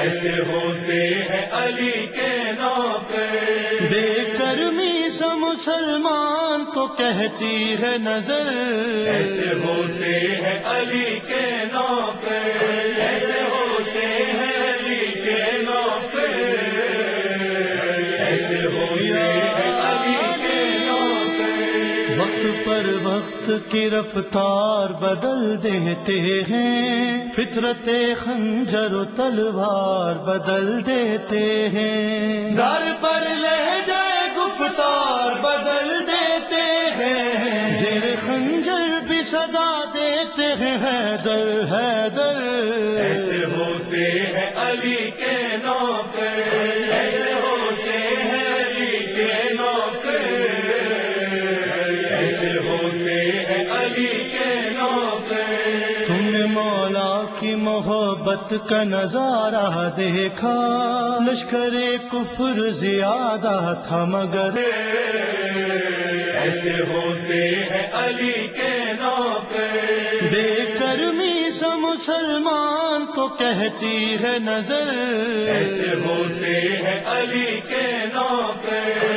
ایسے ہوتے ہیں علی کے نوکر، دیکھ کر میسا مسلمان کو کہتی ہے نظر، ایسے ہوتے ہیں علی کے نوکر، ایسے ہوتے ہیں علی کے نوکر، ایسے ہوتے ہیں علی کے نوکر۔ وقت پر وقت کی رفتار بدل دیتے ہیں، فطرت خنجر و تلوار بدل دیتے ہیں، در پر لہجہ گفتار بدل دیتے ہیں، زیر خنجر بھی صدا دیتے ہیں حیدر حیدر۔ ایسے ہوتے ہیں علی کے نوکر، ایسے ہوتے ہیں علی کے نوکر، ایسے ہوتے ہیں علی کے نوکر۔ تم نے مولا کی محبت کا نظارہ دیکھا، لشکر کفر زیادہ تھا مگر، ایسے ہوتے ہیں علی کے نوکر، دیکھ کر میسا مسلمان کو کہتی ہے نظر، ایسے ہوتے ہیں علی کے نوکر،